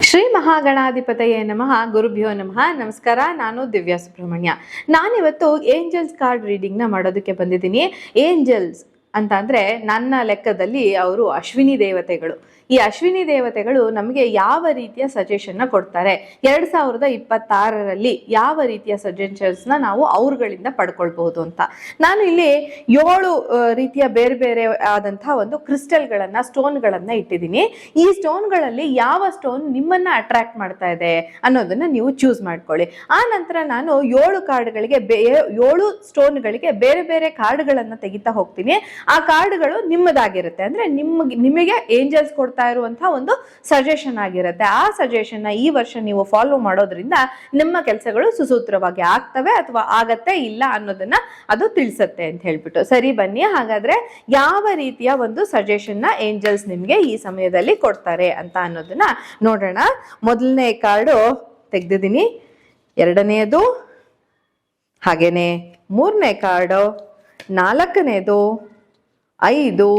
ಶ್ರೀ ಮಹಾಗಣಾಧಿಪತಯೇ ನಮಃ. ಗುರುಭ್ಯೋ ನಮಃ. ನಮಸ್ಕಾರ. ನಾನು ದಿವ್ಯಾ ಸುಬ್ರಹ್ಮಣ್ಯ. ನಾನಿವತ್ತು ಏಂಜಲ್ಸ್ ಕಾರ್ಡ್ ರೀಡಿಂಗ್ನ ಮಾಡೋದಕ್ಕೆ ಬಂದಿದ್ದೀನಿ. ಏಂಜಲ್ಸ್ ಅಂತ ಅಂದರೆ ನನ್ನ ಲೆಕ್ಕದಲ್ಲಿ ಅವರು ಅಶ್ವಿನಿ ದೇವತೆಗಳು. ಈ ಅಶ್ವಿನಿ ದೇವತೆಗಳು ನಮಗೆ ಯಾವ ರೀತಿಯ ಸಜೆಷನ್ನ ಕೊಡ್ತಾರೆ, 2026ರಲ್ಲಿ ಯಾವ ರೀತಿಯ ಸಜೆಷನ್ಸ್ನ ನಾವು ಅವ್ರುಗಳಿಂದ ಪಡ್ಕೊಳ್ಬಹುದು ಅಂತ. ನಾನು ಇಲ್ಲಿ 7 ರೀತಿಯ ಬೇರೆ ಬೇರೆ ಆದಂತಹ ಒಂದು ಕ್ರಿಸ್ಟಲ್ಗಳನ್ನ, ಸ್ಟೋನ್ಗಳನ್ನ ಇಟ್ಟಿದ್ದೀನಿ. ಈ ಸ್ಟೋನ್ಗಳಲ್ಲಿ ಯಾವ ಸ್ಟೋನ್ ನಿಮ್ಮನ್ನ ಅಟ್ರಾಕ್ಟ್ ಮಾಡ್ತಾ ಇದೆ ಅನ್ನೋದನ್ನ ನೀವು ಚೂಸ್ ಮಾಡ್ಕೊಳ್ಳಿ. ಆ ನಂತರ ನಾನು 7 ಕಾರ್ಡ್ಗಳಿಗೆ 7 ಸ್ಟೋನ್ಗಳಿಗೆ ಬೇರೆ ಬೇರೆ ಕಾರ್ಡ್ಗಳನ್ನ ತೆಗಿತಾ ಹೋಗ್ತೀನಿ. ಆ ಕಾರ್ಡ್ಗಳು ನಿಮ್ಮದಾಗಿರುತ್ತೆ, ಅಂದ್ರೆ ನಿಮಗೆ ಏಂಜಲ್ಸ್ ಕೊಡ್ತಾ ಇರುವಂತಹ ಒಂದು ಸಜೆಷನ್ ಆಗಿರುತ್ತೆ. ಆ ಸಜೆಷನ್ ಈ ವರ್ಷ ನೀವು ಫಾಲೋ ಮಾಡೋದ್ರಿಂದ ನಿಮ್ಮ ಕೆಲಸಗಳು ಸುಸೂತ್ರವಾಗಿ ಆಗ್ತವೆ ಅಥವಾ ಆಗತ್ತೆ ಇಲ್ಲ ಅನ್ನೋದನ್ನ ಅದು ತಿಳಿಸುತ್ತೆ ಅಂತ ಹೇಳ್ಬಿಟ್ಟು. ಸರಿ, ಬನ್ನಿ ಹಾಗಾದ್ರೆ ಯಾವ ರೀತಿಯ ಒಂದು ಸಜೆಷನ್ ನ ಏಂಜಲ್ಸ್ ನಿಮ್ಗೆ ಈ ಸಮಯದಲ್ಲಿ ಕೊಡ್ತಾರೆ ಅಂತ ಅನ್ನೋದನ್ನ ನೋಡೋಣ. ಮೊದಲನೇ ಕಾರ್ಡು ತೆಗ್ದಿದ್ದೀನಿ, ಎರಡನೆಯದು, ಹಾಗೇನೆ ಮೂರನೇ ಕಾರ್ಡು, ನಾಲ್ಕನೇದು, 5,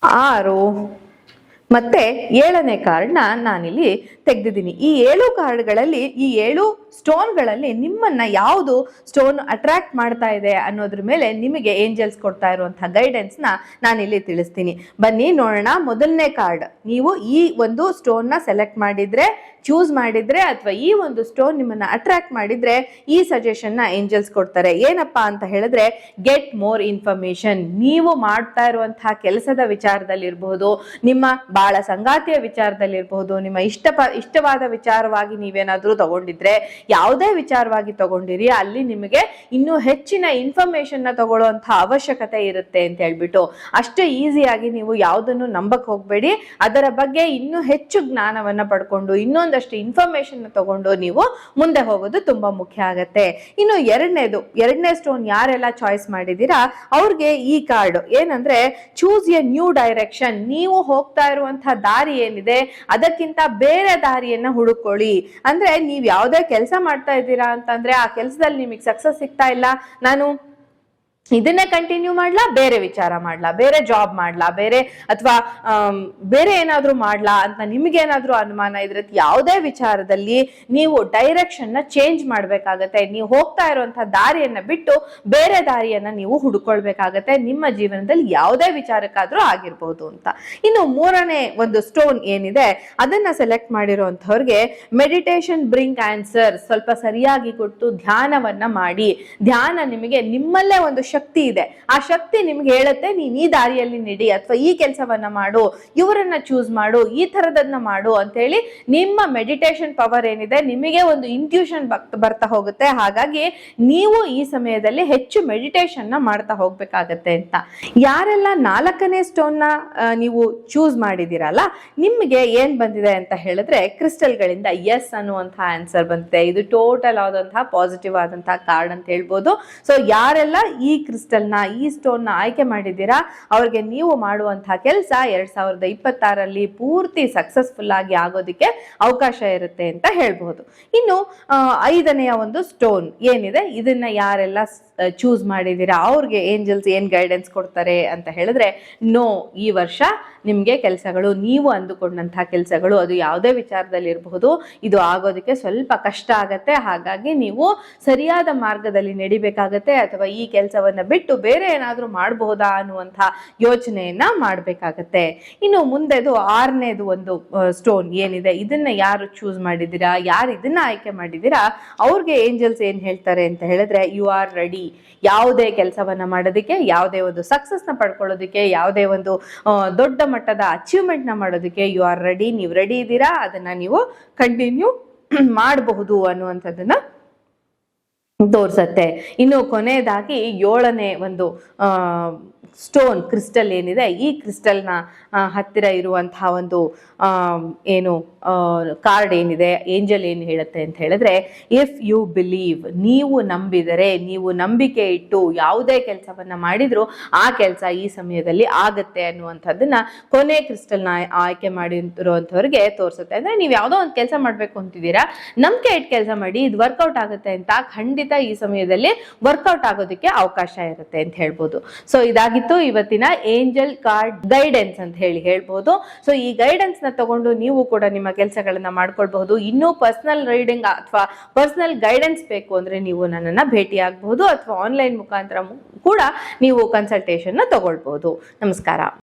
6 ಮತ್ತೆ 7ನೇ ಕಾರ್ಡ್ನ ನಾನಿಲ್ಲಿ ತೆಗೆದಿದ್ದೀನಿ. ಈ 7 ಕಾರ್ಡ್ಗಳಲ್ಲಿ, ಈ 7 ಸ್ಟೋನ್ಗಳಲ್ಲಿ ನಿಮ್ಮನ್ನ ಯಾವುದು ಸ್ಟೋನ್ ಅಟ್ರಾಕ್ಟ್ ಮಾಡ್ತಾ ಇದೆ ಅನ್ನೋದ್ರ ಮೇಲೆ ನಿಮಗೆ ಏಂಜಲ್ಸ್ ಕೊಡ್ತಾ ಇರುವಂತಹ ಗೈಡೆನ್ಸ್ನ ನಾನಿಲ್ಲಿ ತಿಳಿಸ್ತೀನಿ. ಬನ್ನಿ ನೋಡೋಣ. ಮೊದಲನೇ ಕಾರ್ಡ್, ನೀವು ಈ ಒಂದು ಸ್ಟೋನ್ನ ಸೆಲೆಕ್ಟ್ ಮಾಡಿದ್ರೆ, ಚೂಸ್ ಮಾಡಿದ್ರೆ ಅಥವಾ ಈ ಒಂದು ಸ್ಟೋನ್ ನಿಮ್ಮನ್ನ ಅಟ್ರಾಕ್ಟ್ ಮಾಡಿದ್ರೆ ಈ ಸಜೆಷನ್ನ ಏಂಜಲ್ಸ್ ಕೊಡ್ತಾರೆ. ಏನಪ್ಪಾ ಅಂತ ಹೇಳಿದ್ರೆ, ಗೆಟ್ ಮೋರ್ ಇನ್ಫಾರ್ಮೇಶನ್. ನೀವು ಮಾಡ್ತಾ ಇರುವಂತಹ ಕೆಲಸದ ವಿಚಾರದಲ್ಲಿರಬಹುದು, ನಿಮ್ಮ ಬಾಳ ಸಂಗಾತಿಯ ವಿಚಾರದಲ್ಲಿರಬಹುದು, ನಿಮ್ಮ ಇಷ್ಟವಾದ ವಿಚಾರವಾಗಿ ನೀವೇನಾದ್ರೂ ತಗೊಂಡಿದ್ರೆ, ಯಾವುದೇ ವಿಚಾರವಾಗಿ ತಗೊಂಡಿರಿ, ಅಲ್ಲಿ ನಿಮಗೆ ಇನ್ನೂ ಹೆಚ್ಚಿನ ಇನ್ಫಾರ್ಮೇಶನ್ ನ ತಗೊಳ್ಳುವಂತಹ ಅವಶ್ಯಕತೆ ಇರುತ್ತೆ ಅಂತ ಹೇಳ್ಬಿಟ್ಟು. ಅಷ್ಟೇ ಈಸಿಯಾಗಿ ನೀವು ಯಾವುದನ್ನು ನಂಬಕ್ ಹೋಗ್ಬೇಡಿ. ಅದರ ಬಗ್ಗೆ ಇನ್ನೂ ಹೆಚ್ಚು ಜ್ಞಾನವನ್ನ ಪಡ್ಕೊಂಡು ಇನ್ನೊಂದಷ್ಟು ಇನ್ಫಾರ್ಮೇಶನ್ ತಗೊಂಡು ನೀವು ಮುಂದೆ ಹೋಗೋದು ತುಂಬಾ ಮುಖ್ಯ ಆಗತ್ತೆ. ಇನ್ನು ಎರಡನೇ ಸ್ಟೋನ್ ಯಾರೆಲ್ಲ ಚಾಯ್ಸ್ ಮಾಡಿದೀರಾ ಅವ್ರಿಗೆ ಈ ಕಾರ್ಡ್ ಏನಂದ್ರೆ, ಚೂಸ್ ಎ ನ್ಯೂ ಡೈರೆಕ್ಷನ್. ನೀವು ಹೋಗ್ತಾ ಇರುವಂತಹ ದಾರಿ ಏನಿದೆ ಅದಕ್ಕಿಂತ ಬೇರೆ ದಾರಿಯನ್ನ ಹುಡುಕೊಳ್ಳಿ. ಅಂದ್ರೆ ನೀವ್ ಯಾವ್ದೇ ಕೆಲಸ ಮಾಡ್ತಾ ಇದ್ದೀರಾ ಅಂತಂದ್ರೆ ಆ ಕೆಲಸದಲ್ಲಿ ನಿಮಗೆ ಸಕ್ಸಸ್ ಸಿಗ್ತಾ ಇಲ್ಲ, ನಾನು ಇದನ್ನೇ ಕಂಟಿನ್ಯೂ ಮಾಡ್ಲಾ, ಬೇರೆ ವಿಚಾರ ಮಾಡ್ಲಾ, ಬೇರೆ ಜಾಬ್ ಮಾಡ್ಲಾ, ಅಥವಾ ಬೇರೆ ಏನಾದ್ರೂ ಮಾಡ್ಲಾ ಅಂತ ನಿಮ್ಗೇನಾದ್ರೂ ಅನುಮಾನ ಇದ್ರೆ, ಯಾವುದೇ ವಿಚಾರದಲ್ಲಿ ನೀವು ಡೈರೆಕ್ಷನ್ ನ ಚೇಂಜ್ ಮಾಡ್ಬೇಕಾಗತ್ತೆ. ನೀವು ಹೋಗ್ತಾ ಇರುವಂತಹ ದಾರಿಯನ್ನ ಬಿಟ್ಟು ಬೇರೆ ದಾರಿಯನ್ನ ನೀವು ಹುಡುಕೊಳ್ಬೇಕಾಗತ್ತೆ, ನಿಮ್ಮ ಜೀವನದಲ್ಲಿ ಯಾವುದೇ ವಿಚಾರಕ್ಕಾದ್ರೂ ಆಗಿರ್ಬೋದು ಅಂತ. ಇನ್ನು ಮೂರನೇ ಒಂದು ಸ್ಟೋನ್ ಏನಿದೆ ಅದನ್ನ ಸೆಲೆಕ್ಟ್ ಮಾಡಿರುವಂತವ್ರಿಗೆ ಮೆಡಿಟೇಷನ್ ಬ್ರಿಂಗ್ ಆನ್ಸರ್. ಸ್ವಲ್ಪ ಸರಿಯಾಗಿ ಕೊಟ್ಟು ಧ್ಯಾನವನ್ನ ಮಾಡಿ. ಧ್ಯಾನ ನಿಮಗೆ ನಿಮ್ಮಲ್ಲೇ ಒಂದು ಶಕ್ತಿ ಇದೆ, ಆ ಶಕ್ತಿ ನಿಮ್ಗೆ ಹೇಳುತ್ತೆ ನೀನ್ ಈ ದಾರಿಯಲ್ಲಿ ನಡಿ ಅಥವಾ ಈ ಕೆಲಸವನ್ನ ಮಾಡು, ಇವರನ್ನ ಚೂಸ್ ಮಾಡು, ಈ ತರದನ್ನ ಮಾಡು ಅಂತ ಹೇಳಿ ನಿಮ್ಮ ಮೆಡಿಟೇಷನ್ ಪವರ್ ಏನಿದೆ ನಿಮಗೆ ಒಂದು ಇಂಟ್ಯೂಷನ್ ಬರ್ತಾ ಹೋಗುತ್ತೆ. ಹಾಗಾಗಿ ನೀವು ಈ ಸಮಯದಲ್ಲಿ ಹೆಚ್ಚು ಮೆಡಿಟೇಷನ್ ನ ಮಾಡ್ತಾ ಹೋಗ್ಬೇಕಾಗತ್ತೆ ಅಂತ. ಯಾರೆಲ್ಲ 4ನೇ ಸ್ಟೋನ್ ನ ನೀವು ಚೂಸ್ ಮಾಡಿದಿರಲ್ಲ, ನಿಮ್ಗೆ ಏನ್ ಬಂದಿದೆ ಅಂತ ಹೇಳಿದ್ರೆ, ಕ್ರಿಸ್ಟಲ್ ಗಳಿಂದ ಎಸ್ ಅನ್ನುವಂತಹ ಆನ್ಸರ್ ಬಂದಿದೆ. ಇದು ಟೋಟಲ್ ಆದಂತಹ ಪಾಸಿಟಿವ್ ಆದಂತಹ ಕಾರ್ಡ್ ಅಂತ ಹೇಳ್ಬೋದು. ಸೊ ಯಾರೆಲ್ಲ ಈ ಕ್ರಿಸ್ಟಲ್ ನ, ಈ ಸ್ಟೋನ್ ನ ಆಯ್ಕೆ ಮಾಡಿದ್ದೀರಾ ಅವ್ರಿಗೆ ನೀವು ಮಾಡುವಂತಹ ಕೆಲಸ 2026ರಲ್ಲಿ ಪೂರ್ತಿ ಸಕ್ಸಸ್ಫುಲ್ ಆಗಿ ಆಗೋದಿಕ್ಕೆ ಅವಕಾಶ ಇರುತ್ತೆ ಅಂತ ಹೇಳ್ಬಹುದು. ಇನ್ನು 5ನೆಯ ಒಂದು ಸ್ಟೋನ್ ಏನಿದೆ ಇದನ್ನ ಯಾರೆಲ್ಲ ಚೂಸ್ ಮಾಡಿದ್ದೀರಾ ಅವ್ರಿಗೆ ಏಂಜಲ್ಸ್ ಏನ್ ಗೈಡೆನ್ಸ್ ಕೊಡ್ತಾರೆ ಅಂತ ಹೇಳಿದ್ರೆ, ನೋ, ಈ ವರ್ಷ ನಿಮ್ಗೆ ಕೆಲಸಗಳು, ನೀವು ಅಂದುಕೊಂಡಂತಹ ಕೆಲಸಗಳು, ಅದು ಯಾವುದೇ ವಿಚಾರದಲ್ಲಿ ಇರಬಹುದು, ಇದು ಆಗೋದಕ್ಕೆ ಸ್ವಲ್ಪ ಕಷ್ಟ ಆಗತ್ತೆ. ಹಾಗಾಗಿ ನೀವು ಸರಿಯಾದ ಮಾರ್ಗದಲ್ಲಿ ನಡಿಬೇಕಾಗತ್ತೆ ಅಥವಾ ಈ ಕೆಲಸವನ್ನ ಬಿಟ್ಟು ಬೇರೆ ಏನಾದ್ರೂ ಮಾಡಬಹುದಾ ಅನ್ನುವಂಥ ಯೋಚನೆಯನ್ನ ಮಾಡ್ಬೇಕಾಗತ್ತೆ. ಇನ್ನು ಮುಂದೆದು 6ನೇದು ಒಂದು ಸ್ಟೋನ್ ಏನಿದೆ ಇದನ್ನ ಯಾರು ಚೂಸ್ ಮಾಡಿದ್ದೀರಾ, ಯಾರು ಇದನ್ನ ಆಯ್ಕೆ ಮಾಡಿದ್ದೀರಾ ಅವ್ರಿಗೆ ಏಂಜಲ್ಸ್ ಏನ್ ಹೇಳ್ತಾರೆ ಅಂತ ಹೇಳಿದ್ರೆ, ಯು ಆರ್ ರೆಡಿ. ಯಾವುದೇ ಕೆಲಸವನ್ನ ಮಾಡೋದಕ್ಕೆ, ಯಾವುದೇ ಒಂದು ಸಕ್ಸಸ್ ನ ಪಡ್ಕೊಳ್ಳೋದಕ್ಕೆ, ಯಾವುದೇ ಒಂದು ದೊಡ್ಡ ಮಟ್ಟದ ಅಚೀವ್ಮೆಂಟ್ ನ ಮಾಡೋದಕ್ಕೆ ಯು ಆರ್ ರೆಡಿ. ನೀವು ರೆಡಿ ಇದ್ದೀರಾ, ಅದನ್ನ ನೀವು ಕಂಟಿನ್ಯೂ ಮಾಡಬಹುದು ಅನ್ನುವಂಥದ್ದನ್ನ ತೋರ್ಸತ್ತೆ. ಇನ್ನು ಕೊನೆಯದಾಗಿ 7ನೇ ಒಂದು ಸ್ಟೋನ್ ಕ್ರಿಸ್ಟಲ್ ಏನಿದೆ, ಈ ಕ್ರಿಸ್ಟಲ್ನ ಹತ್ತಿರ ಇರುವಂತಹ ಒಂದು ಏನು ಕಾರ್ಡ್ ಏನಿದೆ, ಏಂಜಲ್ ಏನು ಹೇಳುತ್ತೆ ಅಂತ ಹೇಳಿದ್ರೆ, ಇಫ್ ಯು ಬಿಲೀವ್, ನೀವು ನಂಬಿದರೆ, ನೀವು ನಂಬಿಕೆ ಇಟ್ಟು ಯಾವುದೇ ಕೆಲಸವನ್ನ ಮಾಡಿದ್ರು ಆ ಕೆಲಸ ಈ ಸಮಯದಲ್ಲಿ ಆಗತ್ತೆ ಅನ್ನುವಂಥದ್ದನ್ನ ಕೊನೆ ಕ್ರಿಸ್ಟಲ್ನ ಆಯ್ಕೆ ಮಾಡಿರುವಂಥವ್ರಿಗೆ ತೋರಿಸುತ್ತೆ. ಅಂದ್ರೆ ನೀವು ಯಾವುದೋ ಒಂದು ಕೆಲಸ ಮಾಡ್ಬೇಕು ಅಂತಿದ್ದೀರಾ, ನಂಬಿಕೆ ಇಟ್ಟು ಕೆಲಸ ಮಾಡಿ, ಇದು ವರ್ಕೌಟ್ ಆಗುತ್ತೆ ಅಂತ ಖಂಡಿತ ಈ ಸಮಯದಲ್ಲಿ ವರ್ಕೌಟ್ ಆಗೋದಕ್ಕೆ ಅವಕಾಶ ಇರುತ್ತೆ ಅಂತ ಹೇಳ್ಬೋದು. ಸೊ ಇದಾಗಿತ್ತು ಮತ್ತು ಇವತ್ತಿನ ಏಂಜಲ್ ಕಾರ್ಡ್ ಗೈಡೆನ್ಸ್ ಅಂತ ಹೇಳ್ಬಹುದು. ಸೊ ಈ ಗೈಡೆನ್ಸ್ ನ ತಗೊಂಡು ನೀವು ಕೂಡ ನಿಮ್ಮ ಕೆಲಸಗಳನ್ನ ಮಾಡ್ಕೊಳ್ಬಹುದು. ಇನ್ನೂ ಪರ್ಸನಲ್ ರೀಡಿಂಗ್ ಅಥವಾ ಪರ್ಸನಲ್ ಗೈಡೆನ್ಸ್ ಬೇಕು ಅಂದ್ರೆ ನೀವು ನನ್ನನ್ನ ಭೇಟಿ ಆಗಬಹುದು ಅಥವಾ ಆನ್ಲೈನ್ ಮುಖಾಂತರ ಕೂಡ ನೀವು ಕನ್ಸಲ್ಟೇಷನ್ ನ ತಗೊಳ್ಬಹುದು. ನಮಸ್ಕಾರ.